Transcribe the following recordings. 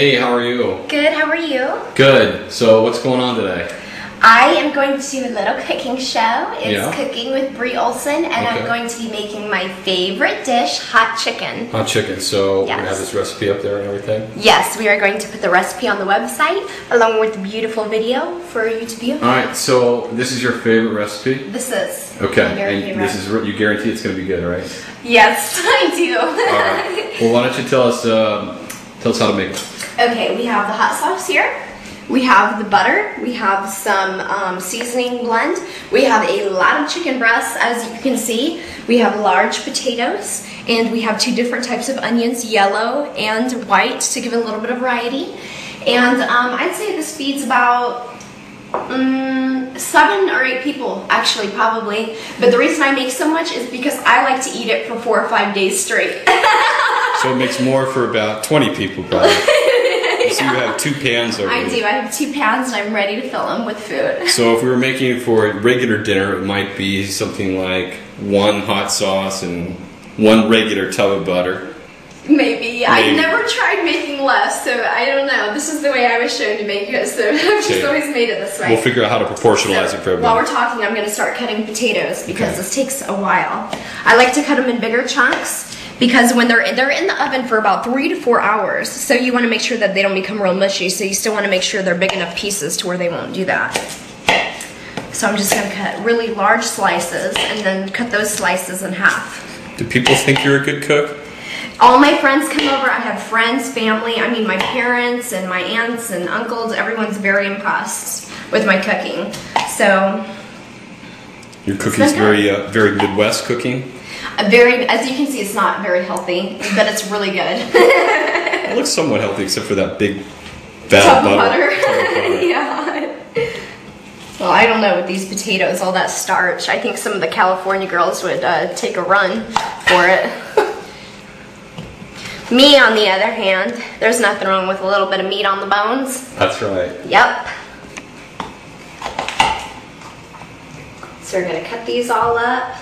Hey, how are you? Good, how are you? Good. So what's going on today? I am going to do a little cooking show. It's Yeah. Cooking with Bree Olson, and I'm going to be making my favorite dish, hot chicken. Hot chicken. So Yes. we have this recipe up there and everything? Yes, we are going to put the recipe on the website, along with the beautiful video for you to view. Alright, so this is your favorite recipe? This is Okay, my very and favorite. this is, you guarantee it's going to be good, right? Yes, I do. Alright. Well, why don't you tell us how to make it? Okay, we have the hot sauce here. We have the butter, we have some seasoning blend, we have a lot of chicken breasts, as you can see. We have large potatoes, and we have two different types of onions, yellow and white, to give it a little bit of variety. And I'd say this feeds about 7 or 8 people, actually, probably. But the reason I make so much is because I like to eat it for 4 or 5 days straight. So it makes more for about 20 people, probably. So you have 2 pans over I here. do. I have 2 pans, and I'm ready to fill them with food. So if we were making it for a regular dinner, it might be something like 1 hot sauce and 1 regular tub of butter. Maybe. I've never tried making less, so I don't know. This is the way I was shown to make it, so I've just always made it this way. We'll figure out how to proportionalize it for everybody. While we're talking, I'm going to start cutting potatoes because this takes a while. I like to cut them in bigger chunks because when they're in the oven for about 3 to 4 hours, so you want to make sure that they don't become real mushy, so you still want to make sure they're big enough pieces to where they won't do that. So I'm just going to cut really large slices and then cut those slices in half. Do people think you're a good cook? All my friends come over. I have friends, family, I mean my parents and my aunts and uncles. Everyone's very impressed with my cooking. So Your cooking's very Midwest cooking? as you can see, it's not very healthy, but it's really good. It looks somewhat healthy except for that big vat Tub of of butter. butter. Yeah. Well, I don't know with these potatoes, all that starch. I think some of the California girls would take a run for it. Me, on the other hand, there's nothing wrong with a little bit of meat on the bones. That's right. Yep. So we're going to cut these all up.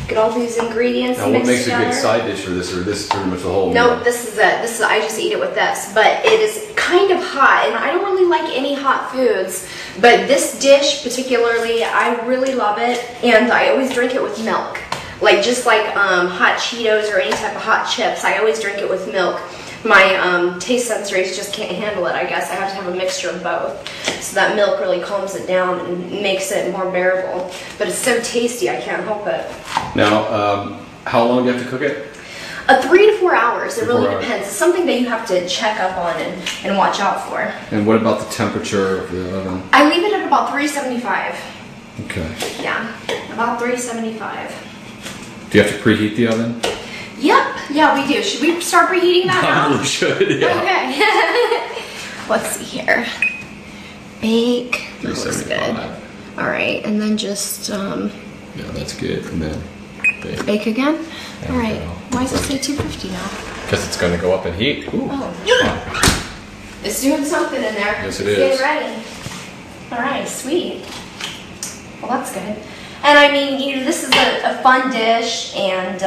Get all these ingredients Now, what makes together. a good side dish for this, or this is pretty much the whole No, meal? this is it. I just eat it with this, but it is kind of hot, and I don't really like any hot foods, but this dish particularly, I really love it, and I always drink it with milk. Like just like hot Cheetos or any type of hot chips, I always drink it with milk. My taste sensories just can't handle it, I guess. I have to have a mixture of both. So that milk really calms it down and makes it more bearable. But it's so tasty, I can't help it. Now, how long do you have to cook it? 3 to 4 hours, it really 4 hours. depends. It's something that you have to check up on and watch out for. And what about the temperature of the oven? I leave it at about 375. Okay. Yeah, about 375. Do you have to preheat the oven? Yep, yeah, we do. Should we start preheating that now? Probably should, yeah. Okay. Let's see here. Bake. That looks good. 375. All right, and then just Yeah, that's good. And then bake again. There All we right. go. Why does it say 250 now? because it's going to go up in heat. Ooh. Oh, it's doing something in there. Yes, it It's is. getting ready. All right, sweet. Well, that's good. And I mean, this is a fun dish, and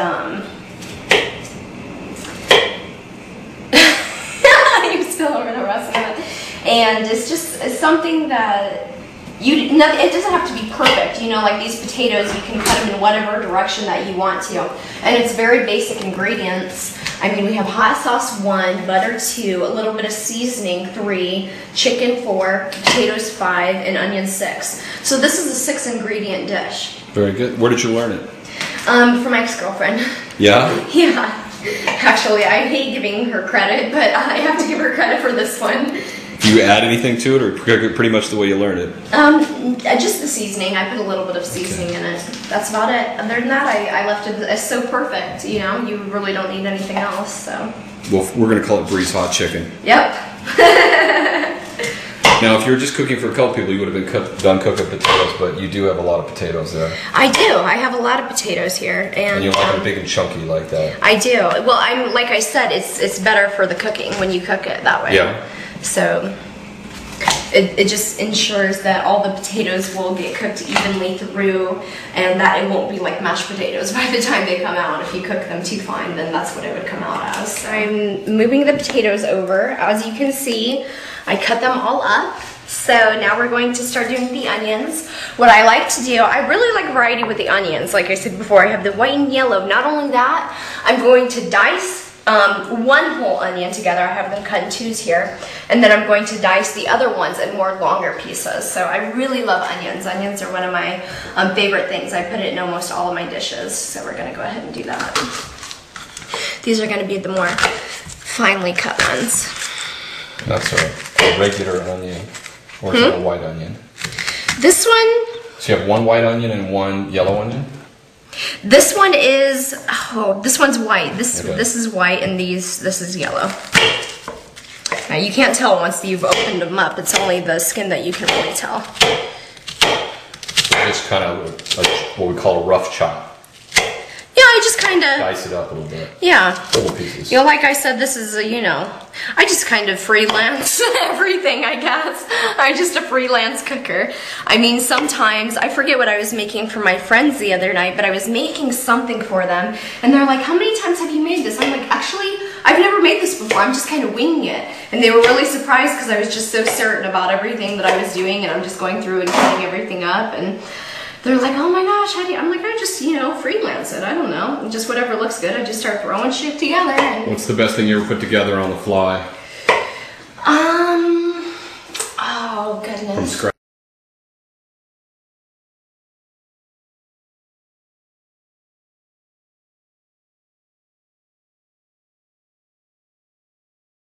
you still don't know the rest of it. And it's something that it doesn't have to be perfect. You know, like these potatoes, you can cut them in whatever direction that you want to. And it's very basic ingredients. I mean, we have hot sauce 1, butter 2, a little bit of seasoning 3, chicken 4, potatoes 5, and onions 6. So this is a 6-ingredient dish. Very good. Where did you learn it? From my ex-girlfriend. Yeah? Yeah. Actually, I hate giving her credit, but I have to give her credit for this one. Do you add anything to it, or cook it pretty much the way you learned it? Just the seasoning. I put a little bit of seasoning in it. That's about it. Other than that, I left it as so perfect. You know, you really don't need anything else. So. Well, we're going to call it Bree's Hot Chicken. Yep. Now, if you were just cooking for a couple people, you would have been done cooking potatoes, but you do have a lot of potatoes there. I do. I have a lot of potatoes here, And you like them big and chunky like that. I do. Well, like I said, it's better for the cooking when you cook it that way. Yeah. So It just ensures that all the potatoes will get cooked evenly through, and that it won't be like mashed potatoes by the time they come out. If you cook them too fine, then that's what it would come out as. So I'm moving the potatoes over. As you can see, I cut them all up. So now we're going to start doing the onions. What I like to do, I really like variety with the onions. Like I said before, I have the white and yellow. Not only that, I'm going to dice one whole onion together. I have them cut in twos here, and then I'm going to dice the other ones in more longer pieces. So I really love onions. Onions are one of my favorite things. I put it in almost all of my dishes, so we're going to go ahead and do that. These are going to be the more finely cut ones. That's a regular onion, or is it a white onion? This one... So you have one white onion and one yellow onion? This one is, oh, this one's white. This is white, and this is yellow. Now you can't tell once you've opened them up. It's only the skin that you can really tell. It's kind of like what we call a rough chop. Yeah, I just kind of dice it up a little bit. Yeah. Little pieces. You know, like I said, this is you know, I just kind of freelance everything, I guess. I'm just a freelance cooker. I mean, sometimes, I forget what I was making for my friends the other night, but I was making something for them, and they're like, how many times have you made this? I'm like, actually, I've never made this before. I'm just kind of winging it. And they were really surprised because I was just so certain about everything that I was doing, and I'm just going through and cutting everything up, and they're like, oh my gosh, how do you? I'm like, I just, you know, freelance it. I don't know. Just whatever looks good. I just start throwing shit together. And what's the best thing you ever put together on the fly? Oh goodness. From scratch.